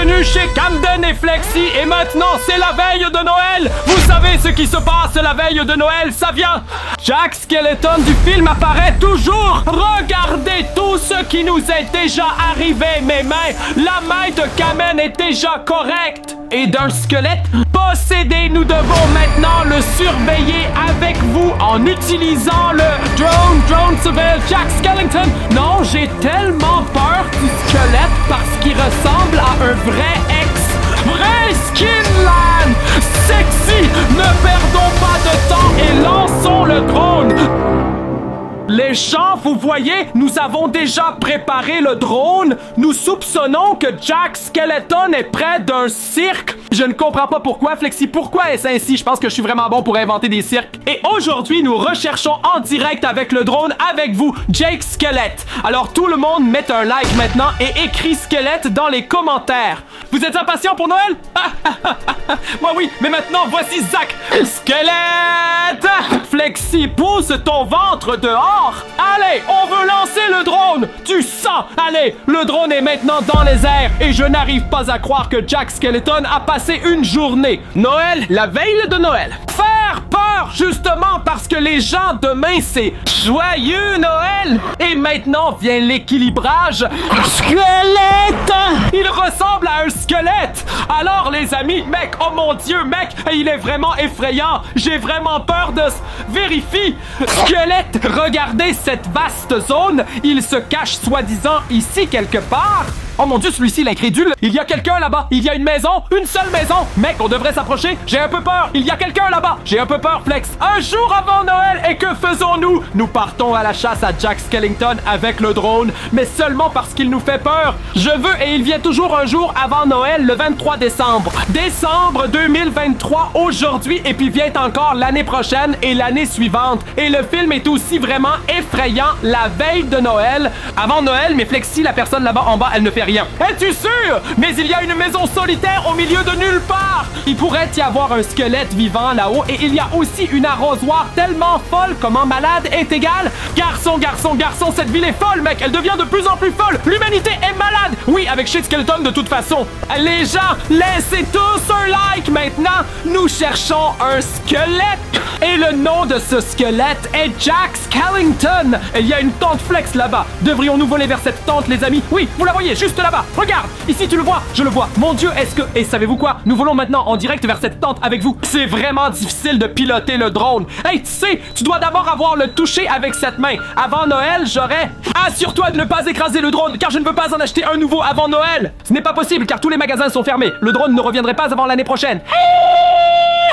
bienvenue chez Camden et Flexi. Et maintenant, c'est la veille de Noël. Vous savez ce qui se passe la veille de Noël, ça vient. Jack Skeleton du film apparaît toujours. Regardez tout ce qui nous est déjà arrivé, mes mains. La main de Kamen est déjà correcte. Et d'un squelette possédé, nous devons maintenant le surveiller avec vous en utilisant le Drone Surveil Jack Skellington. Non, j'ai tellement peur du squelette parce qu'il ressemble à un vrai vrai Skinland. Sexy, ne perdons pas de temps et lançons le drone. Les gens, vous voyez, nous avons déjà préparé le drone. Nous soupçonnons que Jack Skeleton est près d'un cirque. Je ne comprends pas pourquoi, Flexi. Pourquoi est-ce ainsi? Je pense que je suis vraiment bon pour inventer des cirques. Et aujourd'hui, nous recherchons en direct avec le drone, avec vous, Jake Skelett. Alors tout le monde met un like maintenant et écrit Skelett dans les commentaires. Vous êtes impatient pour Noël? Moi oui, mais maintenant voici Zach. Skelett! Flexi, pousse ton ventre dehors. Allez, on veut lancer le drone. Tu sens? Allez, le drone est maintenant dans les airs et je n'arrive pas à croire que Jack Skeleton a passé une journée. Noël, la veille de Noël. Faire peur, justement parce que les gens demain c'est joyeux Noël. Et maintenant vient l'équilibrage. Squelette! Il ressemble à un squelette. Alors les amis, mec, oh mon dieu, mec, il est vraiment effrayant. J'ai vraiment peur de... Vérifie. Squelette, regardez cette vaste zone. Il se cache soi-disant ici quelque part. Oh mon dieu, celui-ci, l'incrédule. Il y a quelqu'un là-bas. Il y a une maison. Une seule maison. Mec, on devrait s'approcher. J'ai un peu peur. Il y a quelqu'un là-bas. J'ai un peu peur, Flex. Un jour avant Noël. Et que faisons-nous? Nous partons à la chasse à Jack Skellington avec le drone. Mais seulement parce qu'il nous fait peur. Je veux, et il vient toujours un jour avant Noël, le 23 décembre. Décembre 2023, aujourd'hui. Et puis vient encore l'année prochaine et l'année suivante. Et le film est aussi vraiment effrayant la veille de Noël. Avant Noël, mais Flexi, la personne là-bas en bas, elle ne fait rien. Es-tu sûr? Mais il y a une maison solitaire au milieu de nulle part. Il pourrait y avoir un squelette vivant là-haut et il y a aussi une arrosoir tellement folle. Comment malade est égal? Garçon, cette ville est folle, mec. Elle devient de plus en plus folle. L'humanité est malade. Oui, avec Shit Skeleton de toute façon. Les gens, laissez tous un like maintenant. Nous cherchons un squelette. Et le nom de ce squelette est Jack Skellington. Il y a une tente Flex là-bas. Devrions-nous voler vers cette tente, les amis? Oui, vous la voyez, juste là-bas. Regarde, ici tu le vois, je le vois. Mon dieu, est-ce que... Et savez-vous quoi? Nous volons maintenant en direct vers cette tente avec vous. C'est vraiment difficile de piloter le drone. Hey, tu sais, tu dois d'abord avoir le toucher avec cette main. Avant Noël, j'aurais... Assure-toi de ne pas écraser le drone, car je ne veux pas en acheter un nouveau avant Noël. Ce n'est pas possible, car tous les magasins sont fermés. Le drone ne reviendrait pas avant l'année prochaine.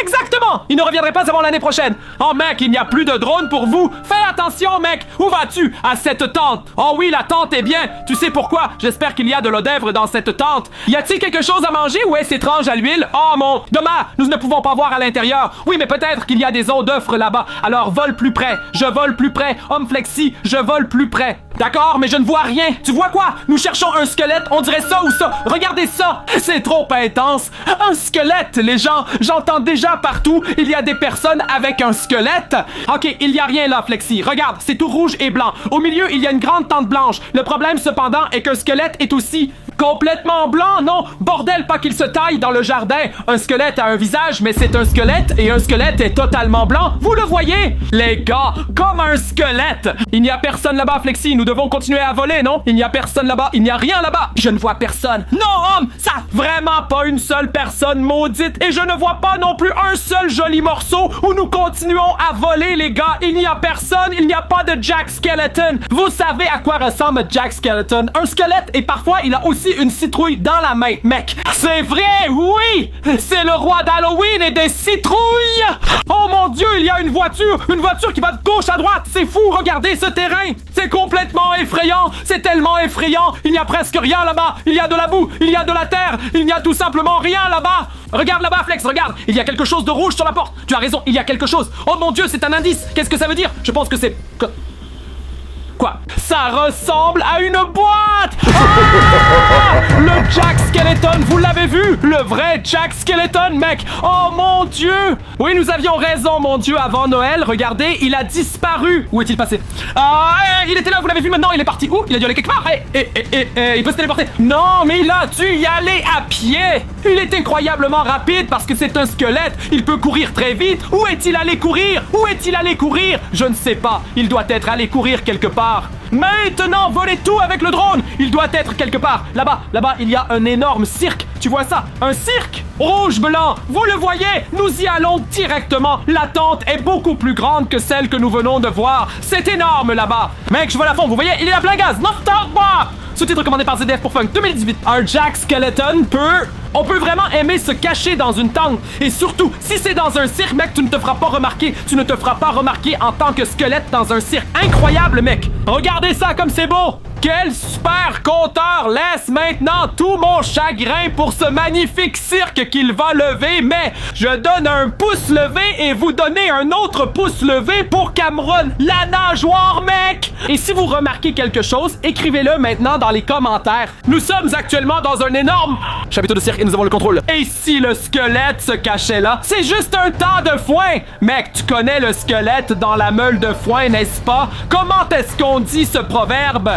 Exactement! Il ne reviendrait pas avant l'année prochaine. Oh mec, il n'y a plus de drone pour vous. Fais attention mec. Où vas-tu? À cette tente. Oh oui, la tente est bien. Tu sais pourquoi? J'espère qu'il y a de l'odèvre dans cette tente. Y a-t-il quelque chose à manger ou est-ce étrange à l'huile? Oh mon... Dommage, nous ne pouvons pas voir à l'intérieur. Oui, mais peut-être qu'il y a des odeurs là-bas. Alors vole plus près. Je vole plus près. Homme Flexi, je vole plus près. D'accord, mais je ne vois rien. Tu vois quoi? Nous cherchons un squelette. On dirait ça ou ça. Regardez ça. C'est trop intense. Un squelette, les gens. J'entends déjà partout. Il y a des personnes avec un squelette. Ok, il y a rien là, Flexi. Regarde, c'est tout rouge et blanc. Au milieu, il y a une grande tente blanche. Le problème, cependant, est qu'un squelette est aussi... complètement blanc, non? Bordel, pas qu'il se taille dans le jardin. Un squelette a un visage, mais c'est un squelette et un squelette est totalement blanc. Vous le voyez? Les gars, comme un squelette. Il n'y a personne là-bas, Flexi. Nous devons continuer à voler, non? Il n'y a personne là-bas. Il n'y a rien là-bas. Je ne vois personne. Non, homme, ça, vraiment pas une seule personne maudite. Et je ne vois pas non plus un seul joli morceau où nous continuons à voler, les gars. Il n'y a personne. Il n'y a pas de Jack Skeleton. Vous savez à quoi ressemble Jack Skeleton? Un squelette et parfois il a aussi une citrouille dans la main, mec. C'est vrai, oui! C'est le roi d'Halloween et des citrouilles! Oh mon dieu, il y a une voiture qui va de gauche à droite. C'est fou, regardez ce terrain. C'est complètement effrayant. C'est tellement effrayant. Il n'y a presque rien là-bas. Il y a de la boue, il y a de la terre. Il n'y a tout simplement rien là-bas. Regarde là-bas, Flex, regarde. Il y a quelque chose de rouge sur la porte. Tu as raison, il y a quelque chose. Oh mon dieu, c'est un indice. Qu'est-ce que ça veut dire? Je pense que c'est... Quoi? Ça ressemble à une boîte! Ah! Le Jack Skeleton, vous l'avez vu le vrai Jack Skeleton, mec. Oh mon Dieu. Oui, nous avions raison, mon Dieu, avant Noël. Regardez, il a disparu. Où est-il passé? Il était là, vous l'avez vu maintenant, il est parti où? Il a dû aller quelque part. Il peut se téléporter. Non, mais il a dû y aller à pied. Il est incroyablement rapide parce que c'est un squelette. Il peut courir très vite. Où est-il allé courir? Où est-il allé courir? Je ne sais pas. Il doit être allé courir quelque part. Maintenant, volez tout avec le drone. Il doit être quelque part. Là-bas, il y a un énorme cirque. Tu vois ça? Un cirque rouge-blanc. Vous le voyez? Nous y allons directement. La tente est beaucoup plus grande que celle que nous venons de voir. C'est énorme là-bas. Mec, je vois la fond. Vous voyez? Il est à plein gaz. Non, stop moi. Sous-titre commandé par ZDF pour Funk 2018. Un Jack Skeleton on peut vraiment aimer se cacher dans une tente. Et surtout, si c'est dans un cirque, mec, tu ne te feras pas remarquer. Tu ne te feras pas remarquer en tant que squelette dans un cirque. Incroyable, mec. Regardez ça comme c'est beau. Quel super compteur laisse maintenant tout mon chagrin pour ce magnifique cirque qu'il va lever, mais je donne un pouce levé et vous donnez un autre pouce levé pour Cameron, la nageoire, mec! Et si vous remarquez quelque chose, écrivez-le maintenant dans les commentaires. Nous sommes actuellement dans un énorme chapiteau de cirque et nous avons le contrôle. Et si le squelette se cachait là, c'est juste un tas de foin! Mec, tu connais le squelette dans la meule de foin, n'est-ce pas? Comment est-ce qu'on dit ce proverbe?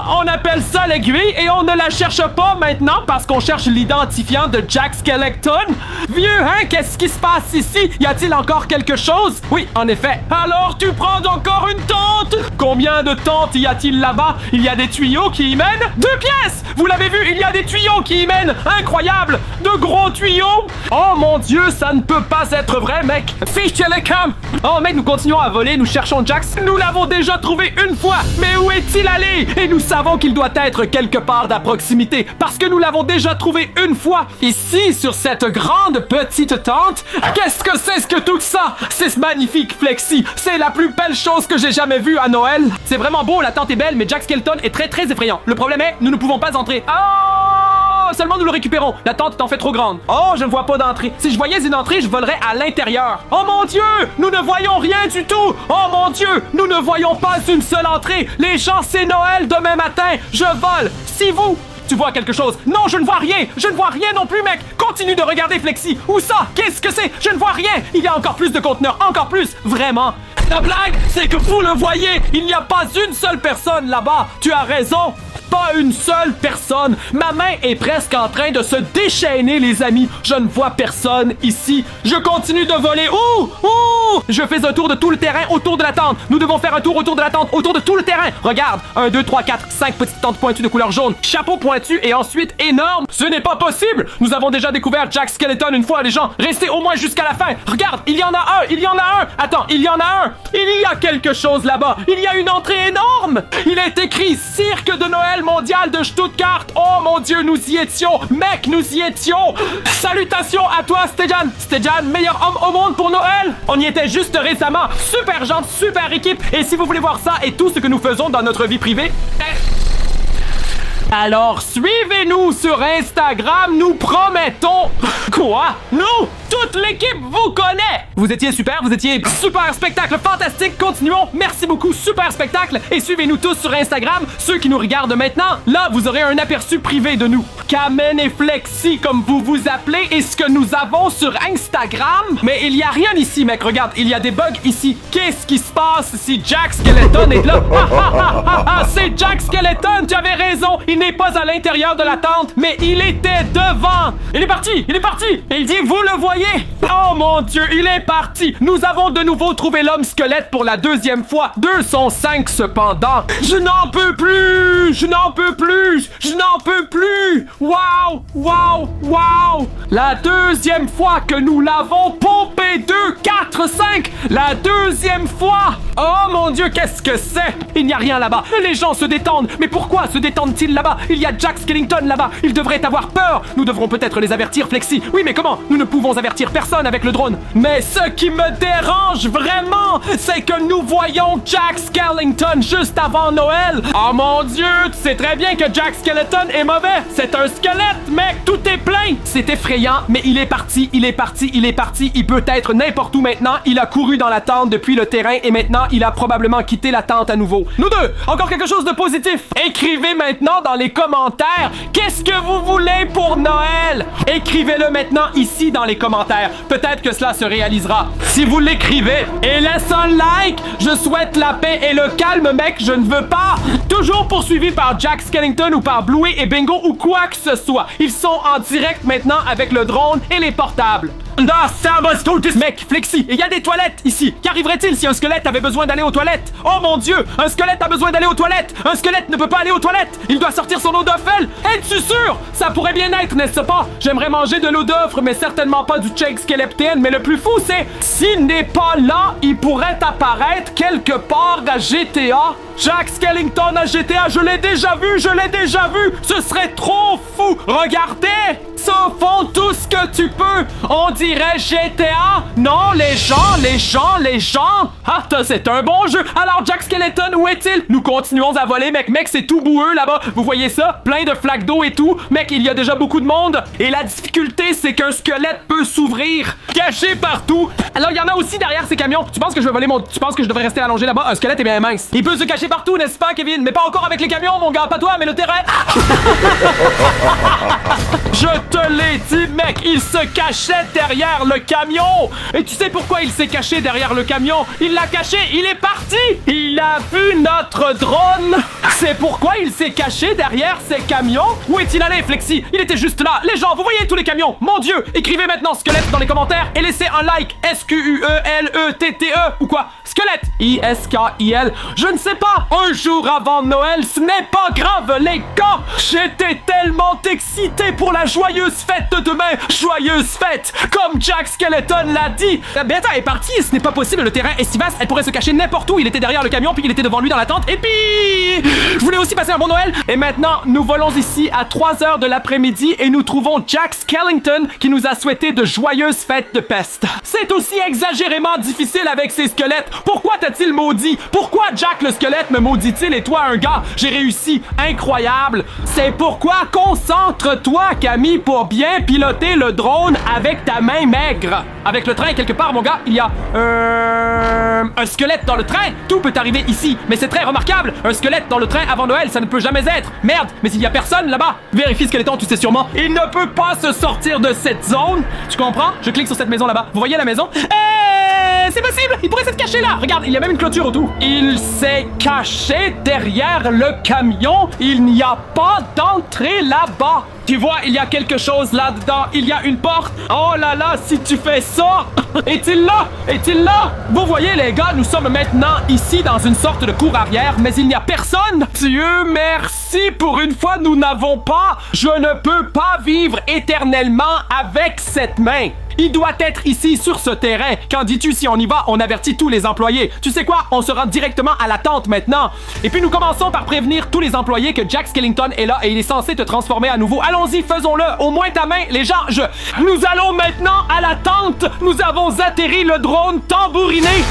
On appelle ça l'aiguille et on ne la cherche pas maintenant parce qu'on cherche l'identifiant de Jack Skeleton. Vieux, hein? Qu'est-ce qui se passe ici? Y a-t-il encore quelque chose? Oui, en effet. Alors tu prends encore une tente? Combien de tentes y a-t-il là-bas? Il y a des tuyaux qui y mènent? 2 pièces! Vous l'avez vu, il y a des tuyaux qui y mènent! Incroyable! De gros tuyaux! Oh mon Dieu, ça ne peut pas être vrai, mec! Fiche Telecom! Oh mec, nous continuons à voler, nous cherchons Jax. Nous l'avons déjà trouvé une fois! Mais où est-il allé? Et nous savons qu'il doit être quelque part à proximité, parce que nous l'avons déjà trouvé une fois, ici, sur cette grande petite tente. Qu'est-ce que c'est que tout ça? C'est ce magnifique Flexi. C'est la plus belle chose que j'ai jamais vue à Noël. C'est vraiment beau, la tente est belle, mais Jack Skeleton est très effrayant. Le problème est, nous ne pouvons pas entrer. Oh! Seulement nous le récupérons. La tente est en fait trop grande. Oh, je ne vois pas d'entrée. Si je voyais une entrée, je volerais à l'intérieur. Oh mon Dieu! Nous ne voyons rien du tout! Oh mon Dieu! Nous ne voyons pas une seule entrée. Les gens, c'est Noël demain matin. Je vole. Si vous... Tu vois quelque chose? Non, je ne vois rien! Je ne vois rien non plus, mec! Continue de regarder, Flexi! Où ça? Qu'est-ce que c'est? Je ne vois rien! Il y a encore plus de conteneurs, encore plus! Vraiment! La blague, c'est que vous le voyez! Il n'y a pas une seule personne là-bas! Tu as raison! Pas une seule personne! Ma main est presque en train de se déchaîner, les amis! Je ne vois personne ici! Je continue de voler! Ouh! Ouh! Je fais un tour de tout le terrain autour de la tente! Nous devons faire un tour autour de la tente, autour de tout le terrain! Regarde! 1, 2, 3, 4, 5 petites tentes pointues de couleur jaune, chapeau pointu et ensuite énorme! Ce n'est pas possible! Nous avons déjà découvert Jack Skeleton une fois, les gens! Restez au moins jusqu'à la fin! Regarde! Il y en a un! Il y en a un! Attends, il y en a un! Il y a quelque chose là-bas! Il y a une entrée énorme! Il est écrit Cirque de Noël mondial de Stuttgart! Oh mon Dieu, nous y étions! Mec, nous y étions! Salutations à toi, Stejan! Stejan, meilleur homme au monde pour Noël! On y était juste récemment! Super gente, super équipe! Et si vous voulez voir ça et tout ce que nous faisons dans notre vie privée... Alors, suivez-nous sur Instagram, nous promettons... Quoi? Nous? Toute l'équipe vous connaît! Vous étiez super spectacle, fantastique, continuons, merci beaucoup, super spectacle, et suivez-nous tous sur Instagram, ceux qui nous regardent maintenant, là, vous aurez un aperçu privé de nous. Kamen et Flexi, comme vous vous appelez, et ce que nous avons sur Instagram, mais il y a rien ici, mec, regarde, il y a des bugs ici. Qu'est-ce qui se passe si Jack Skeleton est là? C'est Jack Skeleton, tu avais raison, il n'est pas à l'intérieur de la tente, mais il était devant. Il est parti! Il dit, vous le voyez? Oh mon Dieu, il est parti! Nous avons de nouveau trouvé l'homme squelette pour la 2e fois. 2 sont 5 cependant. Je n'en peux plus! Wow! La 2e fois que nous l'avons pompé. 2, 4, 5! La 2e fois! Oh mon Dieu, qu'est-ce que c'est? Il n'y a rien là-bas. Les gens se détendent. Mais pourquoi se détendent-ils là-bas? Il y a Jack Skellington là-bas. Ils devraient avoir peur. Nous devrons peut-être les avertir, Flexi. Oui, mais comment? Nous ne pouvons avertir personne avec le drone. Mais ce qui me dérange vraiment, c'est que nous voyons Jack Skellington juste avant Noël. Oh mon Dieu, tu sais très bien que Jack Skeleton est mauvais. C'est un squelette, mec. Tout est plein. C'est effrayant, mais il est parti. Il peut être n'importe où maintenant. Il a couru dans la tente depuis le terrain et maintenant il a probablement quitté la tente à nouveau. Nous deux, encore quelque chose de positif. Écrivez maintenant dans les commentaires qu'est-ce que vous voulez pour Noël. Écrivez-le maintenant ici dans les commentaires. Peut-être que cela se réalisera. Si vous l'écrivez et laissez un like, je souhaite la paix et le calme, mec, je ne veux pas. Toujours poursuivi par Jack Skellington ou par Bluey et Bingo ou quoi que ce soit. Ils sont en direct maintenant avec le drone et les portables. Mec, Flexi, il y a des toilettes ici. Qu'arriverait-il si un squelette avait besoin d'aller aux toilettes? Oh mon Dieu, un squelette a besoin d'aller aux toilettes. Un squelette ne peut pas aller aux toilettes. Il doit sortir son eau d'offel. Es-tu sûr? Ça pourrait bien être, n'est-ce pas? J'aimerais manger de l'eau d'offre, mais certainement pas du Jake Skellington. Mais le plus fou, c'est s'il n'est pas là, il pourrait apparaître quelque part à GTA. Jack Skellington à GTA, je l'ai déjà vu. Ce serait trop fou. Regardez, ça font tout ce que tu peux. On dirait GTA. Non, les gens. Ah, c'est un bon jeu. Alors, Jack Skellington, où est-il? Nous continuons à voler, mec, c'est tout boueux là-bas. Vous voyez ça? Plein de flaques d'eau et tout. Mec, il y a déjà beaucoup de monde. Et la difficulté, c'est qu'un squelette peut s'ouvrir. Caché partout. Alors, il y en a aussi derrière ces camions. Tu penses que je devrais rester allongé là-bas? Un squelette est bien mince. Il peut se cacher partout, n'est-ce pas, Kevin? Mais pas encore avec les camions, mon gars. Pas toi, mais le terrain. Je te l'ai dit, mec, il se cachait derrière le camion. Et tu sais pourquoi il s'est caché derrière le camion? Il l'a caché, il est parti. Il a vu notre drone. C'est pourquoi il s'est caché derrière ces camions. Où est-il allé, Flexi? Il était juste là. Les gens, vous voyez tous les camions? Mon Dieu, écrivez maintenant squelette dans les commentaires et laissez un like. SQUELETTE ou quoi? Squelette. ISKIL. Je ne sais pas. Un jour avant Noël, ce n'est pas grave, les gars. J'étais tellement excité pour la joyeuse fête de demain. Joyeuse fête, comme Jack Skellington l'a dit. Mais attends, elle est partie. Ce n'est pas possible. Le terrain est si vaste. Elle pourrait se cacher n'importe où. Il était derrière le camion, puis il était devant lui dans la tente. Et puis, je voulais aussi passer un bon Noël. Et maintenant, nous volons ici à 3h de l'après-midi et nous trouvons Jack Skellington qui nous a souhaité de joyeuses fêtes de peste. C'est aussi exagérément difficile avec ces squelettes. Pourquoi t'a-t-il maudit? Pourquoi Jack le squelette me maudit-il et toi un gars? J'ai réussi. Incroyable. C'est pourquoi concentre-toi, Camille, pour bien piloter le drone avec ta main maigre. Avec le train quelque part, mon gars, il y a un squelette dans le train. Tout peut arriver ici, mais c'est très remarquable. Un squelette dans le train avant Noël, ça ne peut jamais être. Merde, mais il y a personne là-bas. Vérifie Skeleton, tu sais sûrement. Il ne peut pas se sortir de cette zone. Tu comprends? Je clique sur cette maison là-bas. Vous voyez la maison? C'est possible. Il pourrait s'être caché là. Regarde, il y a même une clôture autour. Il s'est caché derrière le camion. Il n'y a pas d'entrée là-bas. Tu vois, il y a quelque chose là-dedans. Il y a une porte. Oh là là, si tu fais ça. Est-il là? Est-il là? Vous voyez, les gars, nous sommes maintenant ici dans une sorte de cour arrière, mais il n'y a personne. Dieu merci, pour une fois, nous n'avons pas. Je ne peux pas vivre éternellement avec cette main. Il doit être ici, sur ce terrain. Qu'en dis-tu si on y va? On avertit tous les employés. Tu sais quoi? On se rend directement à la tente maintenant. Et puis nous commençons par prévenir tous les employés que Jack Skellington est là et il est censé te transformer à nouveau. Allons-y, faisons-le. Au moins ta main. Les gens, Nous allons maintenant à la tente. Nous avons atterri le drone tambouriné.